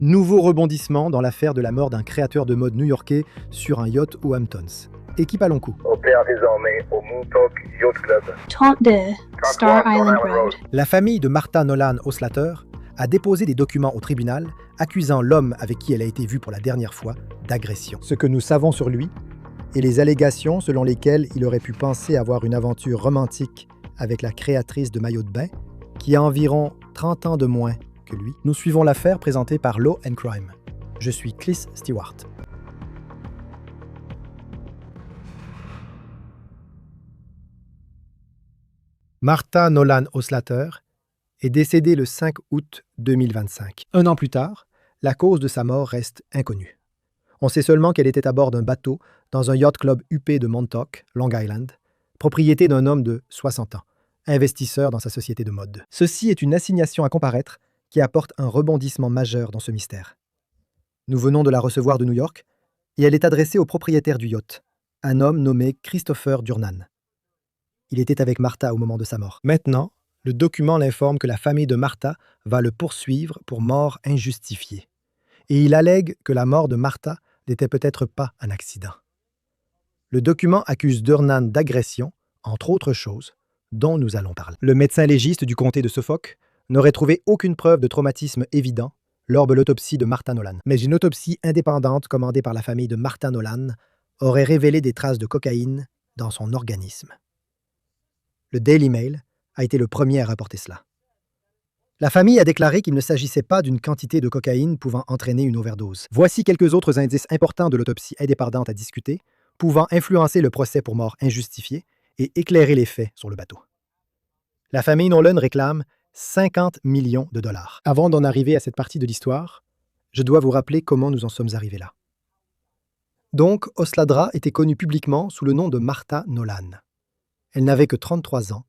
Nouveau rebondissement dans l'affaire de la mort d'un créateur de mode new-yorkais sur un yacht aux Hamptons. Équipe à long coup. Opère désormais au Montauk Yacht Club. 32 Star Island Road. La famille de Martha Nolan Oslater a déposé des documents au tribunal accusant l'homme avec qui elle a été vue pour la dernière fois d'agression. Ce que nous savons sur lui et les allégations selon lesquelles il aurait pu penser avoir une aventure romantique avec la créatrice de maillots de bain, qui a environ 30 ans de moins que lui. Nous suivons l'affaire présentée par Law & Crime. Je suis Cliss Stewart. Martha Nolan Oslater est décédée le 5 août 2025. Un an plus tard, la cause de sa mort reste inconnue. On sait seulement qu'elle était à bord d'un bateau dans un yacht club huppé de Montauk, Long Island, propriété d'un homme de 60 ans, investisseur dans sa société de mode. Ceci est une assignation à comparaître qui apporte un rebondissement majeur dans ce mystère. Nous venons de la recevoir de New York et elle est adressée au propriétaire du yacht, un homme nommé Christopher Durnan. Il était avec Martha au moment de sa mort. Maintenant, le document l'informe que la famille de Martha va le poursuivre pour mort injustifiée. Et il allègue que la mort de Martha n'était peut-être pas un accident. Le document accuse Durnan d'agression, entre autres choses, dont nous allons parler. Le médecin légiste du comté de Suffolk n'aurait trouvé aucune preuve de traumatisme évident lors de l'autopsie de Martha Nolan. Mais une autopsie indépendante commandée par la famille de Martha Nolan aurait révélé des traces de cocaïne dans son organisme. Le Daily Mail a été le premier à rapporter cela. La famille a déclaré qu'il ne s'agissait pas d'une quantité de cocaïne pouvant entraîner une overdose. Voici quelques autres indices importants de l'autopsie indépendante à discuter, pouvant influencer le procès pour mort injustifiée et éclairer les faits sur le bateau. La famille Nolan réclame 50 millions de dollars. Avant d'en arriver à cette partie de l'histoire, je dois vous rappeler comment nous en sommes arrivés là. Donc, Osladra était connue publiquement sous le nom de Martha Nolan. Elle n'avait que 33 ans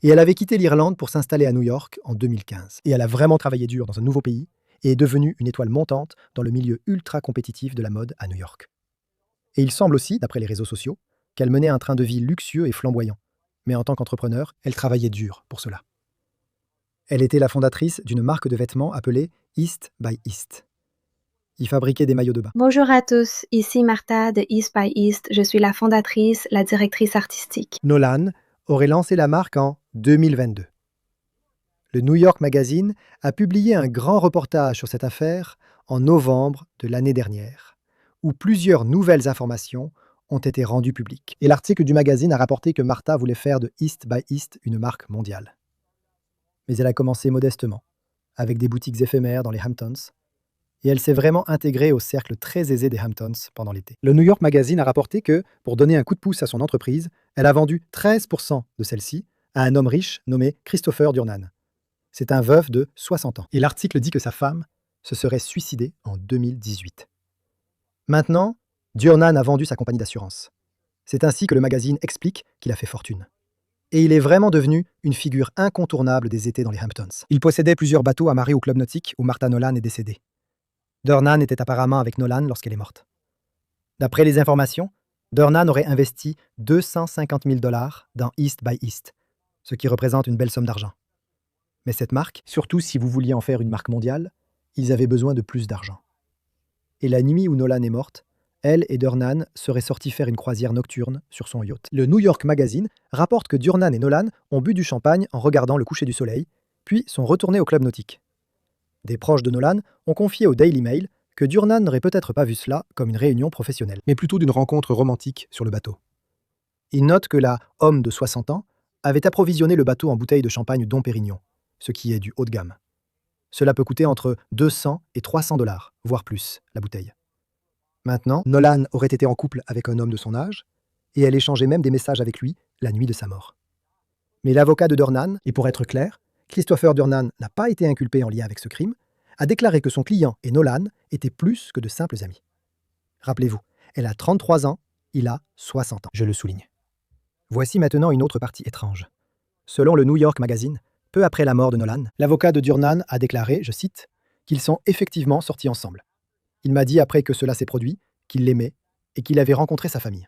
et elle avait quitté l'Irlande pour s'installer à New York en 2015. Et elle a vraiment travaillé dur dans un nouveau pays et est devenue une étoile montante dans le milieu ultra compétitif de la mode à New York. Et il semble aussi, d'après les réseaux sociaux, qu'elle menait un train de vie luxueux et flamboyant. Mais en tant qu'entrepreneur, elle travaillait dur pour cela. Elle était la fondatrice d'une marque de vêtements appelée East by East. Il fabriquait des maillots de bain. Bonjour à tous, ici Martha de East by East. Je suis la fondatrice, la directrice artistique. Nolan aurait lancé la marque en 2022. Le New York Magazine a publié un grand reportage sur cette affaire en novembre de l'année dernière, où plusieurs nouvelles informations ont été rendues publiques. Et l'article du magazine a rapporté que Martha voulait faire de East by East une marque mondiale. Mais elle a commencé modestement, avec des boutiques éphémères dans les Hamptons, et elle s'est vraiment intégrée au cercle très aisé des Hamptons pendant l'été. Le New York Magazine a rapporté que, pour donner un coup de pouce à son entreprise, elle a vendu 13% de celle-ci à un homme riche nommé Christopher Durnan. C'est un veuf de 60 ans. Et l'article dit que sa femme se serait suicidée en 2018. Maintenant, Durnan a vendu sa compagnie d'assurance. C'est ainsi que le magazine explique qu'il a fait fortune. Et il est vraiment devenu une figure incontournable des étés dans les Hamptons. Il possédait plusieurs bateaux amarrés au club nautique où Martha Nolan est décédée. Durnan était apparemment avec Nolan lorsqu'elle est morte. D'après les informations, Durnan aurait investi 250 000 $ dans East by East, ce qui représente une belle somme d'argent. Mais cette marque, surtout si vous vouliez en faire une marque mondiale, ils avaient besoin de plus d'argent. Et la nuit où Nolan est morte, elle et Durnan seraient sortis faire une croisière nocturne sur son yacht. Le New York Magazine rapporte que Durnan et Nolan ont bu du champagne en regardant le coucher du soleil, puis sont retournés au club nautique. Des proches de Nolan ont confié au Daily Mail que Durnan n'aurait peut-être pas vu cela comme une réunion professionnelle, mais plutôt d'une rencontre romantique sur le bateau. Il note que la homme de 60 ans avait approvisionné le bateau en bouteilles de champagne Dom Pérignon, ce qui est du haut de gamme. Cela peut coûter entre 200 et 300 $, voire plus, la bouteille. Maintenant, Nolan aurait été en couple avec un homme de son âge, et elle échangeait même des messages avec lui la nuit de sa mort. Mais l'avocat de Durnan, et pour être clair, Christopher Durnan n'a pas été inculpé en lien avec ce crime, a déclaré que son client et Nolan étaient plus que de simples amis. Rappelez-vous, elle a 33 ans, il a 60 ans, je le souligne. Voici maintenant une autre partie étrange. Selon le New York Magazine, peu après la mort de Nolan, l'avocat de Durnan a déclaré, je cite, qu'ils sont effectivement sortis ensemble. Il m'a dit après que cela s'est produit, qu'il l'aimait et qu'il avait rencontré sa famille.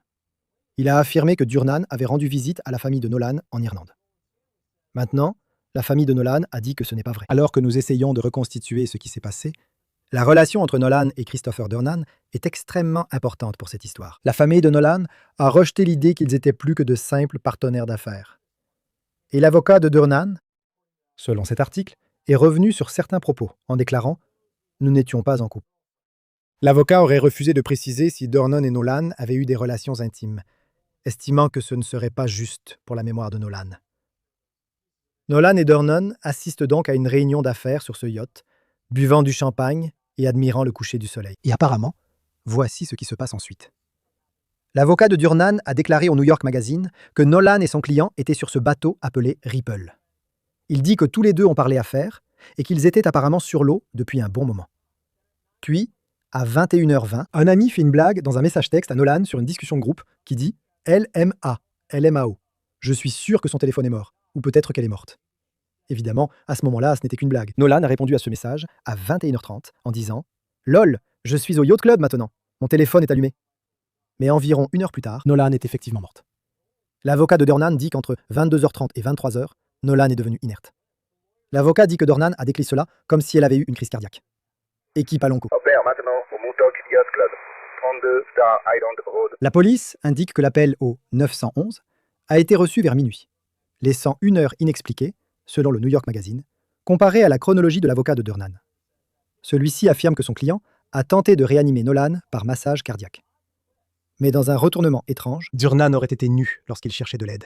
Il a affirmé que Durnan avait rendu visite à la famille de Nolan en Irlande. Maintenant, la famille de Nolan a dit que ce n'est pas vrai. Alors que nous essayons de reconstituer ce qui s'est passé, La relation entre Nolan et Christopher Durnan est extrêmement importante pour cette histoire. La famille de Nolan a rejeté l'idée qu'ils étaient plus que de simples partenaires d'affaires. Et l'avocat de Durnan, selon cet article, est revenu sur certains propos en déclarant « Nous n'étions pas en couple ». L'avocat aurait refusé de préciser si Durnan et Nolan avaient eu des relations intimes, estimant que ce ne serait pas juste pour la mémoire de Nolan. Nolan et Durnan assistent donc à une réunion d'affaires sur ce yacht, buvant du champagne et admirant le coucher du soleil. Et apparemment, voici ce qui se passe ensuite. L'avocat de Durnan a déclaré au New York Magazine que Nolan et son client étaient sur ce bateau appelé Ripple. Il dit que tous les deux ont parlé affaires et qu'ils étaient apparemment sur l'eau depuis un bon moment. Puis, à 21h20, un ami fait une blague dans un message texte à Nolan sur une discussion de groupe qui dit « LMAO. Je suis sûr que son téléphone est mort, ou peut-être qu'elle est morte. » Évidemment, à ce moment-là, ce n'était qu'une blague. Nolan a répondu à ce message à 21h30 en disant « Lol, je suis au Yacht Club maintenant. Mon téléphone est allumé. » Mais environ une heure plus tard, Nolan est effectivement morte. L'avocat de Durnan dit qu'entre 22h30 et 23h, Nolan est devenu inerte. L'avocat dit que Durnan a décrit cela comme si elle avait eu une crise cardiaque. Équipe à Lonco. Opère maintenant au Montauk Yacht Club, 32 Star Island Road. La police indique que l'appel au 911 a été reçu vers minuit, laissant une heure inexpliquée, selon le New York Magazine, comparée à la chronologie de l'avocat de Durnan. Celui-ci affirme que son client a tenté de réanimer Nolan par massage cardiaque. Mais dans un retournement étrange, Durnan aurait été nu lorsqu'il cherchait de l'aide.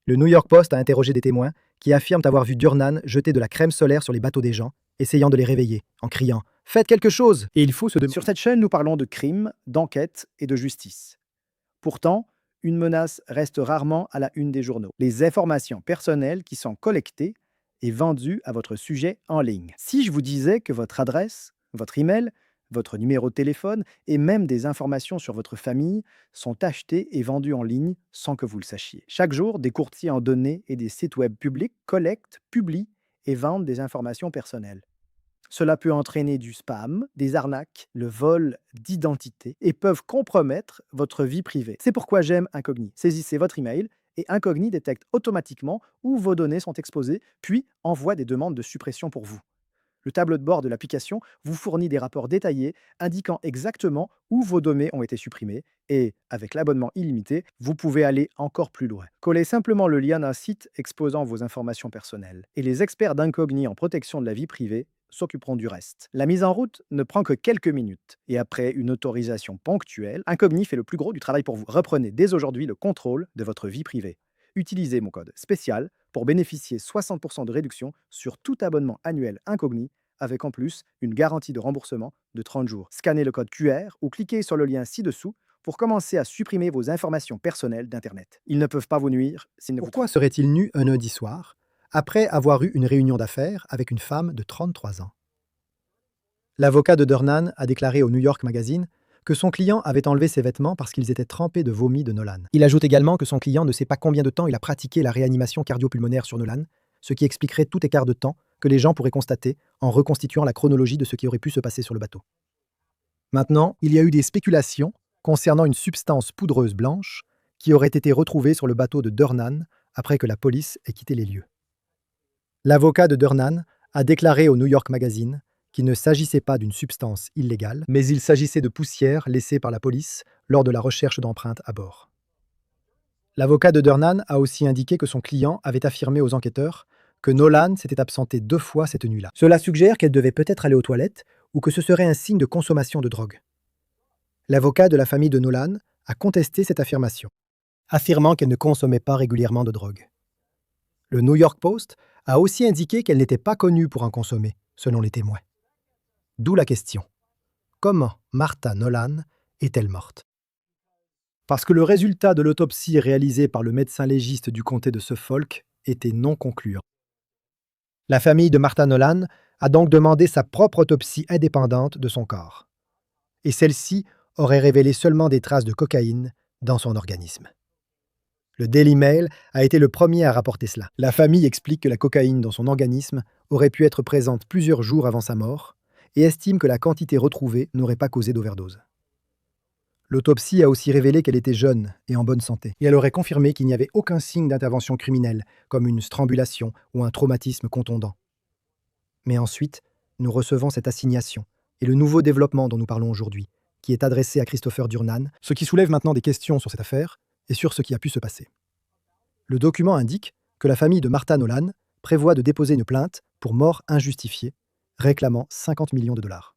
Le New York Post a interrogé des témoins qui affirment avoir vu Durnan jeter de la crème solaire sur les bateaux des gens, essayant de les réveiller, en criant « Faites quelque chose !» Et il faut se demander... Sur cette chaîne, nous parlons de crime, d'enquête et de justice. Pourtant, une menace reste rarement à la une des journaux. Les informations personnelles qui sont collectées et vendues à votre sujet en ligne. Si je vous disais que votre adresse, votre email, votre numéro de téléphone et même des informations sur votre famille sont achetées et vendues en ligne sans que vous le sachiez. Chaque jour, des courtiers en données et des sites web publics collectent, publient et vendent des informations personnelles. Cela peut entraîner du spam, des arnaques, le vol d'identité et peuvent compromettre votre vie privée. C'est pourquoi j'aime Incogni. Saisissez votre email et Incogni détecte automatiquement où vos données sont exposées, puis envoie des demandes de suppression pour vous. Le tableau de bord de l'application vous fournit des rapports détaillés indiquant exactement où vos données ont été supprimées et, avec l'abonnement illimité, vous pouvez aller encore plus loin. Collez simplement le lien d'un site exposant vos informations personnelles et les experts d'Incogni en protection de la vie privée s'occuperont du reste. La mise en route ne prend que quelques minutes et après une autorisation ponctuelle, Incogni fait le plus gros du travail pour vous. Reprenez dès aujourd'hui le contrôle de votre vie privée. Utilisez mon code spécial pour bénéficier 60% de réduction sur tout abonnement annuel Incogni avec en plus une garantie de remboursement de 30 jours. Scannez le code QR ou cliquez sur le lien ci-dessous pour commencer à supprimer vos informations personnelles d'Internet. Ils ne peuvent pas vous nuire s'ils ne vous... Pourquoi serait-il nu un lundi soir après avoir eu une réunion d'affaires avec une femme de 33 ans? L'avocat de Durnan a déclaré au New York Magazine que son client avait enlevé ses vêtements parce qu'ils étaient trempés de vomi de Nolan. Il ajoute également que son client ne sait pas combien de temps il a pratiqué la réanimation cardio-pulmonaire sur Nolan, ce qui expliquerait tout écart de temps que les gens pourraient constater en reconstituant la chronologie de ce qui aurait pu se passer sur le bateau. Maintenant, il y a eu des spéculations concernant une substance poudreuse blanche qui aurait été retrouvée sur le bateau de Durnan après que la police ait quitté les lieux. L'avocat de Durnan a déclaré au New York Magazine qu'il ne s'agissait pas d'une substance illégale, mais il s'agissait de poussière laissée par la police lors de la recherche d'empreintes à bord. L'avocat de Durnan a aussi indiqué que son client avait affirmé aux enquêteurs que Nolan s'était absenté 2 fois cette nuit-là. Cela suggère qu'elle devait peut-être aller aux toilettes ou que ce serait un signe de consommation de drogue. L'avocat de la famille de Nolan a contesté cette affirmation, affirmant qu'elle ne consommait pas régulièrement de drogue. Le New York Post a aussi indiqué qu'elle n'était pas connue pour en consommer, selon les témoins. D'où la question. Comment Martha Nolan est-elle morte? Parce que le résultat de l'autopsie réalisée par le médecin légiste du comté de Suffolk était non concluant. La famille de Martha Nolan a donc demandé sa propre autopsie indépendante de son corps. Et celle-ci aurait révélé seulement des traces de cocaïne dans son organisme. Le Daily Mail a été le premier à rapporter cela. La famille explique que la cocaïne dans son organisme aurait pu être présente plusieurs jours avant sa mort et estime que la quantité retrouvée n'aurait pas causé d'overdose. L'autopsie a aussi révélé qu'elle était jeune et en bonne santé, et elle aurait confirmé qu'il n'y avait aucun signe d'intervention criminelle, comme une strangulation ou un traumatisme contondant. Mais ensuite, nous recevons cette assignation et le nouveau développement dont nous parlons aujourd'hui, qui est adressé à Christopher Durnan, ce qui soulève maintenant des questions sur cette affaire et sur ce qui a pu se passer. Le document indique que la famille de Martha Nolan prévoit de déposer une plainte pour mort injustifiée, réclamant 50 millions de dollars.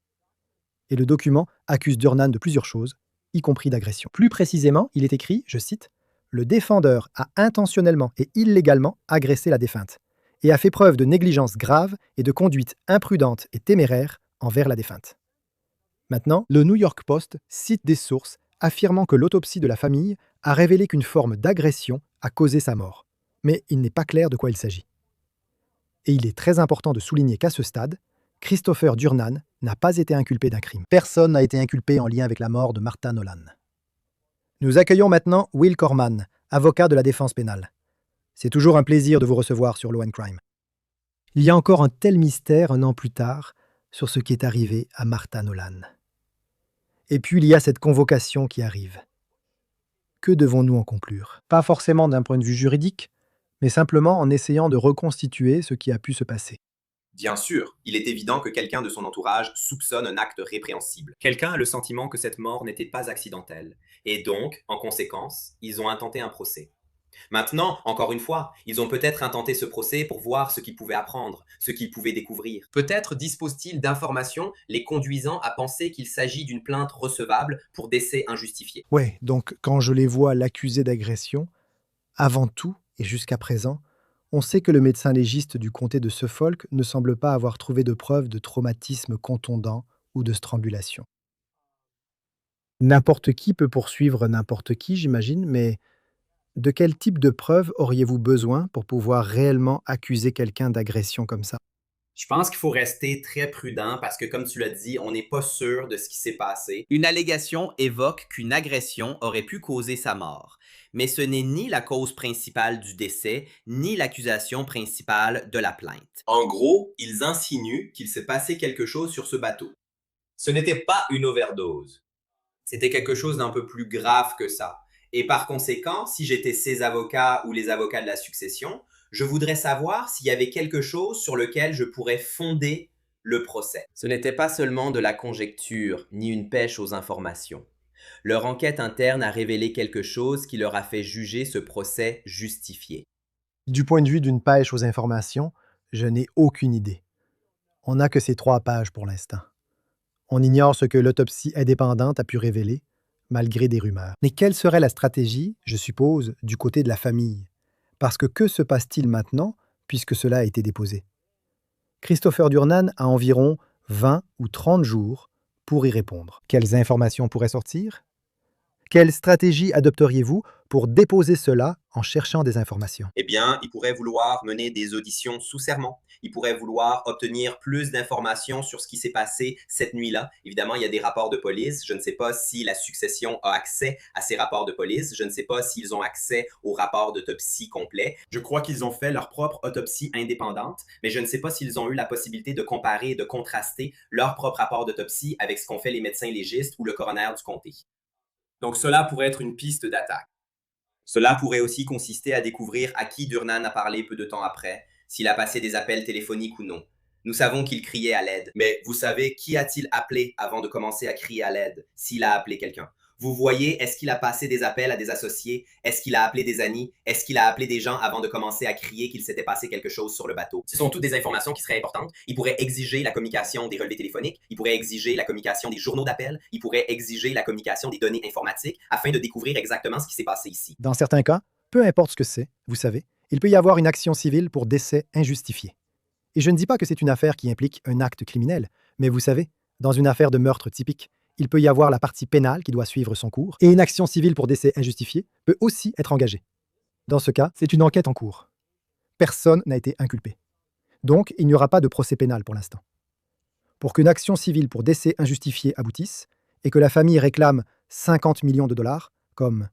Et le document accuse Durnan de plusieurs choses, y compris d'agression. Plus précisément, il est écrit, je cite, « Le défendeur a intentionnellement et illégalement agressé la défunte et a fait preuve de négligence grave et de conduite imprudente et téméraire envers la défunte. » Maintenant, le New York Post cite des sources affirmant que l'autopsie de la famille a révélé qu'une forme d'agression a causé sa mort, mais il n'est pas clair de quoi il s'agit. Et il est très important de souligner qu'à ce stade, Christopher Durnan n'a pas été inculpé d'un crime. Personne n'a été inculpé en lien avec la mort de Martha Nolan. Nous accueillons maintenant Will Corman, avocat de la défense pénale. C'est toujours un plaisir de vous recevoir sur Law & Crime. Il y a encore un tel mystère un an plus tard sur ce qui est arrivé à Martha Nolan. Et puis il y a cette convocation qui arrive. Que devons-nous en conclure? Pas forcément d'un point de vue juridique, mais simplement en essayant de reconstituer ce qui a pu se passer. Bien sûr, il est évident que quelqu'un de son entourage soupçonne un acte répréhensible. Quelqu'un a le sentiment que cette mort n'était pas accidentelle. Et donc, en conséquence, ils ont intenté un procès. Maintenant, encore une fois, ils ont peut-être intenté ce procès pour voir ce qu'ils pouvaient apprendre, ce qu'ils pouvaient découvrir. Peut-être disposent-ils d'informations les conduisant à penser qu'il s'agit d'une plainte recevable pour décès injustifié. Ouais, donc quand je les vois l'accuser d'agression, avant tout, et jusqu'à présent, on sait que le médecin légiste du comté de Suffolk ne semble pas avoir trouvé de preuves de traumatisme contondant ou de strangulation. N'importe qui peut poursuivre n'importe qui, j'imagine, mais de quel type de preuves auriez-vous besoin pour pouvoir réellement accuser quelqu'un d'agression comme ça? Je pense qu'il faut rester très prudent parce que, comme tu l'as dit, on n'est pas sûr de ce qui s'est passé. Une allégation évoque qu'une agression aurait pu causer sa mort, mais ce n'est ni la cause principale du décès, ni l'accusation principale de la plainte. En gros, ils insinuent qu'il s'est passé quelque chose sur ce bateau. Ce n'était pas une overdose. C'était quelque chose d'un peu plus grave que ça. Et par conséquent, si j'étais ces avocats ou les avocats de la succession, je voudrais savoir s'il y avait quelque chose sur lequel je pourrais fonder le procès. Ce n'était pas seulement de la conjecture, ni une pêche aux informations. Leur enquête interne a révélé quelque chose qui leur a fait juger ce procès justifié. Du point de vue d'une pêche aux informations, je n'ai aucune idée. On n'a que ces 3 pages pour l'instant. On ignore ce que l'autopsie indépendante a pu révéler, malgré des rumeurs. Mais quelle serait la stratégie, je suppose, du côté de la famille? Parce que se passe-t-il maintenant, puisque cela a été déposé? Christopher Durnan a environ 20 ou 30 jours pour y répondre. Quelles informations pourraient sortir? Quelle stratégie adopteriez-vous pour déposer cela en cherchant des informations? Eh bien, il pourrait vouloir mener des auditions sous serment. Il pourrait vouloir obtenir plus d'informations sur ce qui s'est passé cette nuit-là. Évidemment, il y a des rapports de police. Je ne sais pas si la succession a accès à ces rapports de police. Je ne sais pas s'ils ont accès aux rapports d'autopsie complets. Je crois qu'ils ont fait leur propre autopsie indépendante, mais je ne sais pas s'ils ont eu la possibilité de comparer et de contraster leur propre rapport d'autopsie avec ce qu'ont fait les médecins légistes ou le coroner du comté. Donc cela pourrait être une piste d'attaque. Cela pourrait aussi consister à découvrir à qui Durnan a parlé peu de temps après, s'il a passé des appels téléphoniques ou non. Nous savons qu'il criait à l'aide, mais vous savez, qui a-t-il appelé avant de commencer à crier à l'aide, s'il a appelé quelqu'un? Vous voyez, est-ce qu'il a passé des appels à des associés? Est-ce qu'il a appelé des amis? Est-ce qu'il a appelé des gens avant de commencer à crier qu'il s'était passé quelque chose sur le bateau? Ce sont toutes des informations qui seraient importantes. Il pourrait exiger la communication des relevés téléphoniques, il pourrait exiger la communication des journaux d'appel, il pourrait exiger la communication des données informatiques afin de découvrir exactement ce qui s'est passé ici. Dans certains cas, peu importe ce que c'est, vous savez, il peut y avoir une action civile pour décès injustifié. Et je ne dis pas que c'est une affaire qui implique un acte criminel, mais vous savez, dans une affaire de meurtre typique, il peut y avoir la partie pénale qui doit suivre son cours, et une action civile pour décès injustifié peut aussi être engagée. Dans ce cas, c'est une enquête en cours. Personne n'a été inculpé. Donc, il n'y aura pas de procès pénal pour l'instant. Pour qu'une action civile pour décès injustifié aboutisse, et que la famille réclame 50 millions de dollars, comme...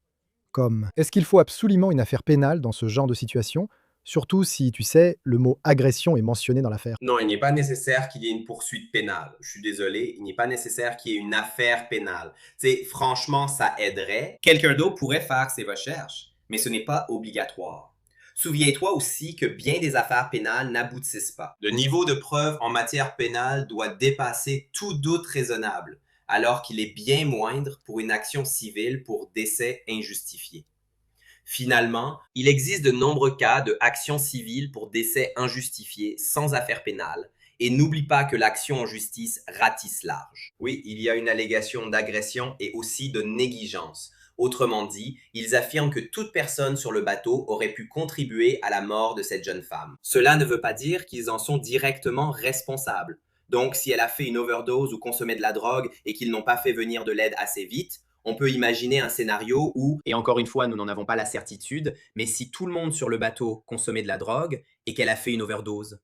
Est-ce qu'il faut absolument une affaire pénale dans ce genre de situation? Surtout si, tu sais, le mot agression est mentionné dans l'affaire. Non, il n'est pas nécessaire qu'il y ait une poursuite pénale. Je suis désolé, il n'est pas nécessaire qu'il y ait une affaire pénale. Tu sais, franchement, ça aiderait. Quelqu'un d'autre pourrait faire ses recherches, mais ce n'est pas obligatoire. Souviens-toi aussi que bien des affaires pénales n'aboutissent pas. Le niveau de preuve en matière pénale doit dépasser tout doute raisonnable, alors qu'il est bien moindre pour une action civile pour décès injustifié. Finalement, il existe de nombreux cas de actions civiles pour décès injustifié sans affaire pénale, et n'oublie pas que l'action en justice ratisse large. Oui, il y a une allégation d'agression et aussi de négligence. Autrement dit, ils affirment que toute personne sur le bateau aurait pu contribuer à la mort de cette jeune femme. Cela ne veut pas dire qu'ils en sont directement responsables. Donc, si elle a fait une overdose ou consommé de la drogue et qu'ils n'ont pas fait venir de l'aide assez vite, on peut imaginer un scénario où, et encore une fois, nous n'en avons pas la certitude, mais si tout le monde sur le bateau consommait de la drogue et qu'elle a fait une overdose,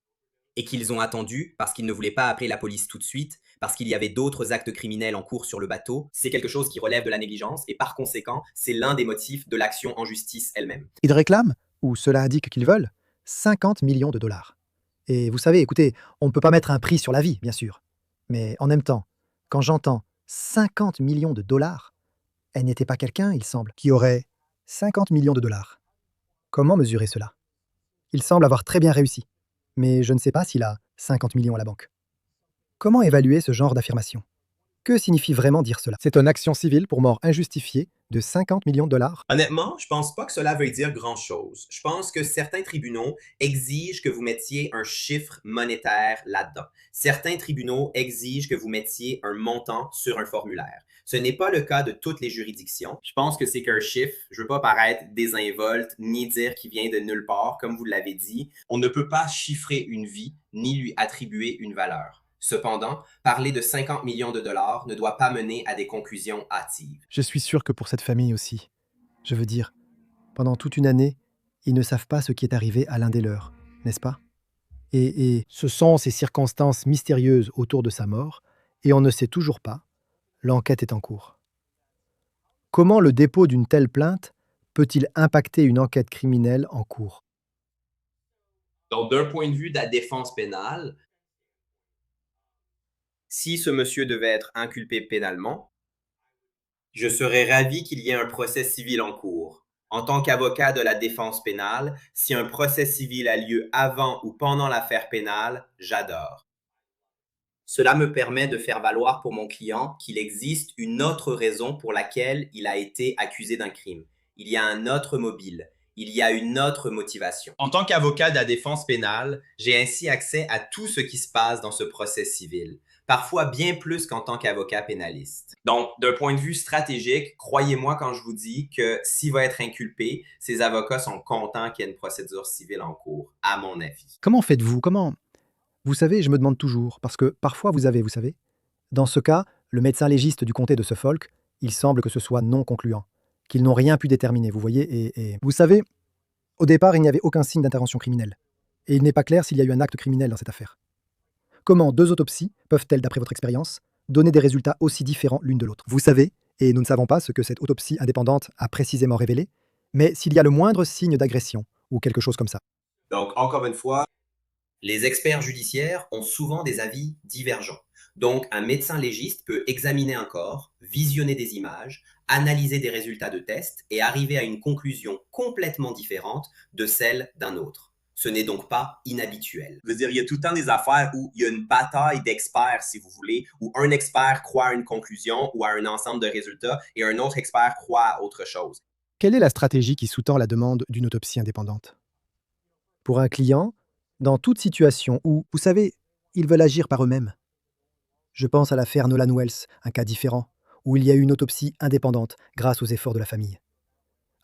et qu'ils ont attendu parce qu'ils ne voulaient pas appeler la police tout de suite, parce qu'il y avait d'autres actes criminels en cours sur le bateau, c'est quelque chose qui relève de la négligence et par conséquent, c'est l'un des motifs de l'action en justice elle-même. Ils réclament, ou cela indique qu'ils veulent, 50 millions de dollars. Et vous savez, écoutez, on ne peut pas mettre un prix sur la vie, bien sûr. Mais en même temps, quand j'entends 50 millions de dollars, elle n'était pas quelqu'un, il semble, qui aurait 50 millions de dollars. Comment mesurer cela? Il semble avoir très bien réussi, mais je ne sais pas s'il a 50 millions à la banque. Comment évaluer ce genre d'affirmation? Que signifie vraiment dire cela? C'est une action civile pour mort injustifiée de 50 millions de dollars? Honnêtement, je pense pas que cela veuille dire grand-chose. Je pense que certains tribunaux exigent que vous mettiez un chiffre monétaire là-dedans. Certains tribunaux exigent que vous mettiez un montant sur un formulaire. Ce n'est pas le cas de toutes les juridictions. Je pense que c'est qu'un chiffre. Je veux pas paraître désinvolte ni dire qu'il vient de nulle part, comme vous l'avez dit. On ne peut pas chiffrer une vie ni lui attribuer une valeur. Cependant, parler de 50 millions de dollars ne doit pas mener à des conclusions hâtives. Je suis sûr que pour cette famille aussi. Je veux dire, pendant toute une année, ils ne savent pas ce qui est arrivé à l'un des leurs, n'est-ce pas? Et ce sont ces circonstances mystérieuses autour de sa mort, et on ne sait toujours pas. L'enquête est en cours. Comment le dépôt d'une telle plainte peut-il impacter une enquête criminelle en cours? Donc, d'un point de vue de la défense pénale, si ce monsieur devait être inculpé pénalement, je serais ravi qu'il y ait un procès civil en cours. En tant qu'avocat de la défense pénale, si un procès civil a lieu avant ou pendant l'affaire pénale, j'adore. Cela me permet de faire valoir pour mon client qu'il existe une autre raison pour laquelle il a été accusé d'un crime. Il y a un autre mobile. Il y a une autre motivation. En tant qu'avocat de la défense pénale, j'ai ainsi accès à tout ce qui se passe dans ce procès civil, parfois bien plus qu'en tant qu'avocat pénaliste. Donc, d'un point de vue stratégique, croyez-moi quand je vous dis que s'il va être inculpé, ses avocats sont contents qu'il y ait une procédure civile en cours, à mon avis. Comment faites-vous? Comment? Vous savez, je me demande toujours, parce que parfois vous savez, dans ce cas, le médecin légiste du comté de Suffolk, il semble que ce soit non concluant, qu'ils n'ont rien pu déterminer, vous voyez, et vous savez, au départ, il n'y avait aucun signe d'intervention criminelle. Et il n'est pas clair s'il y a eu un acte criminel dans cette affaire. Comment 2 autopsies peuvent-elles, d'après votre expérience, donner des résultats aussi différents l'une de l'autre? Vous savez, et nous ne savons pas ce que cette autopsie indépendante a précisément révélé, mais s'il y a le moindre signe d'agression, ou quelque chose comme ça. Donc, encore une fois, les experts judiciaires ont souvent des avis divergents. Donc, un médecin légiste peut examiner un corps, visionner des images, analyser des résultats de tests et arriver à une conclusion complètement différente de celle d'un autre. Ce n'est donc pas inhabituel. Je veux dire, il y a tout le temps des affaires où il y a une bataille d'experts, si vous voulez, où un expert croit à une conclusion ou à un ensemble de résultats et un autre expert croit à autre chose. Quelle est la stratégie qui sous-tend la demande d'une autopsie indépendante? Pour un client, dans toute situation où, vous savez, ils veulent agir par eux-mêmes. Je pense à l'affaire Nolan Wells, un cas différent, où il y a eu une autopsie indépendante grâce aux efforts de la famille.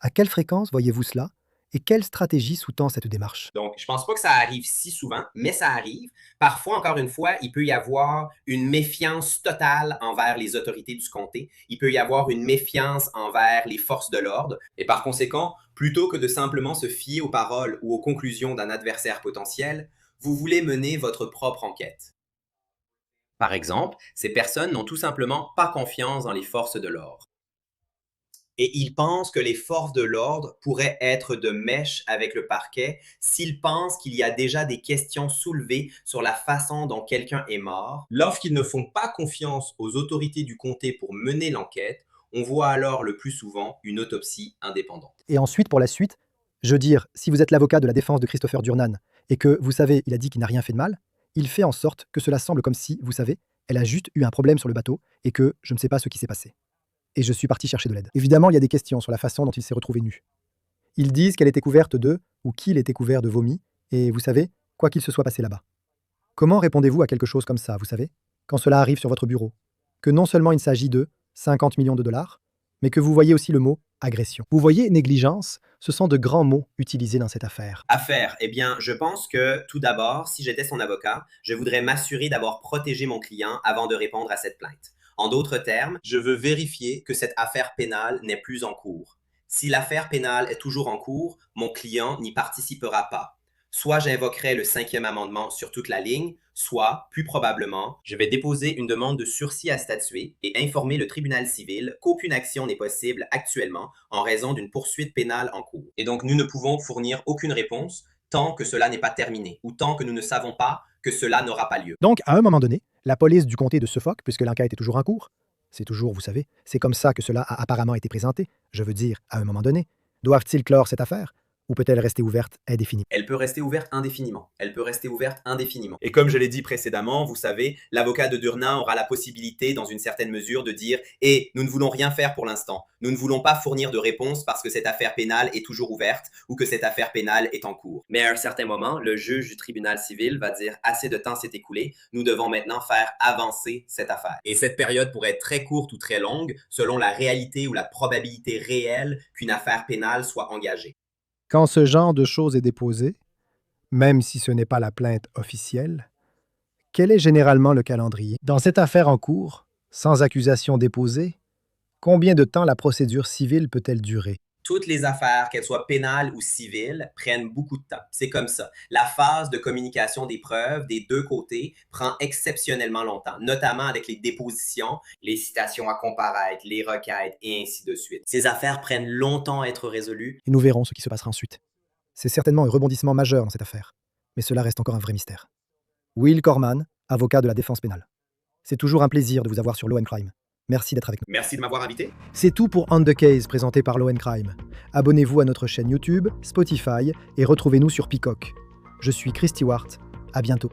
À quelle fréquence voyez-vous cela et quelle stratégie sous-tend cette démarche? Donc, je pense pas que ça arrive si souvent, mais ça arrive. Parfois, encore une fois, il peut y avoir une méfiance totale envers les autorités du comté. Il peut y avoir une méfiance envers les forces de l'ordre. Et par conséquent, plutôt que de simplement se fier aux paroles ou aux conclusions d'un adversaire potentiel, vous voulez mener votre propre enquête. Par exemple, ces personnes n'ont tout simplement pas confiance dans les forces de l'ordre. Et ils pensent que les forces de l'ordre pourraient être de mèche avec le parquet s'ils pensent qu'il y a déjà des questions soulevées sur la façon dont quelqu'un est mort. Lorsqu'ils ne font pas confiance aux autorités du comté pour mener l'enquête, on voit alors le plus souvent une autopsie indépendante. Et ensuite, pour la suite, Je veux dire, si vous êtes l'avocat de la défense de Christopher Durnan et que, vous savez, il a dit qu'il n'a rien fait de mal, il fait en sorte que cela semble comme si, vous savez, elle a juste eu un problème sur le bateau et que je ne sais pas ce qui s'est passé. Et je suis parti chercher de l'aide. Évidemment, il y a des questions sur la façon dont il s'est retrouvé nu. Ils disent qu'elle était couverte de, ou qu'il était couvert de vomi, et vous savez, quoi qu'il se soit passé là-bas. Comment répondez-vous à quelque chose comme ça, vous savez, quand cela arrive sur votre bureau? Que non seulement il s'agit de 50 millions de dollars, mais que vous voyez aussi le mot agression. Vous voyez, négligence, ce sont de grands mots utilisés dans cette affaire. Affaire, eh bien, je pense que tout d'abord, si j'étais son avocat, je voudrais m'assurer d'avoir protégé mon client avant de répondre à cette plainte. En d'autres termes, je veux vérifier que cette affaire pénale n'est plus en cours. Si l'affaire pénale est toujours en cours, mon client n'y participera pas. Soit j'invoquerai le 5e amendement sur toute la ligne, soit, plus probablement, je vais déposer une demande de sursis à statuer et informer le tribunal civil qu'aucune action n'est possible actuellement en raison d'une poursuite pénale en cours. Et donc, nous ne pouvons fournir aucune réponse tant que cela n'est pas terminé ou tant que nous ne savons pas que cela n'aura pas lieu. Donc, à un moment donné, la police du comté de Suffolk, puisque l'enquête est toujours en cours, c'est toujours, vous savez, c'est comme ça que cela a apparemment été présenté, je veux dire, à un moment donné, doivent-ils clore cette affaire? Ou peut-elle rester ouverte indéfiniment? Elle peut rester ouverte indéfiniment. Elle peut rester ouverte indéfiniment. Et comme je l'ai dit précédemment, vous savez, l'avocat de Durnan aura la possibilité, dans une certaine mesure, de dire « Eh, nous ne voulons rien faire pour l'instant. Nous ne voulons pas fournir de réponse parce que cette affaire pénale est toujours ouverte ou que cette affaire pénale est en cours. » Mais à un certain moment, le juge du tribunal civil va dire « Assez de temps s'est écoulé. Nous devons maintenant faire avancer cette affaire. » Et cette période pourrait être très courte ou très longue, selon la réalité ou la probabilité réelle qu'une affaire pénale soit engagée. Quand ce genre de choses est déposé, même si ce n'est pas la plainte officielle, quel est généralement le calendrier? Dans cette affaire en cours, sans accusation déposée, combien de temps la procédure civile peut-elle durer? Toutes les affaires, qu'elles soient pénales ou civiles, prennent beaucoup de temps. C'est comme ça. La phase de communication des preuves des deux côtés prend exceptionnellement longtemps, notamment avec les dépositions, les citations à comparaître, les requêtes et ainsi de suite. Ces affaires prennent longtemps à être résolues. Et nous verrons ce qui se passera ensuite. C'est certainement un rebondissement majeur dans cette affaire, mais cela reste encore un vrai mystère. Will Corman, avocat de la défense pénale. C'est toujours un plaisir de vous avoir sur Law & Crime. Merci d'être avec nous. Merci de m'avoir invité. C'est tout pour On the Case présenté par Law & Crime. Abonnez-vous à notre chaîne YouTube, Spotify et retrouvez-nous sur Peacock. Je suis Chris Stewart. À bientôt.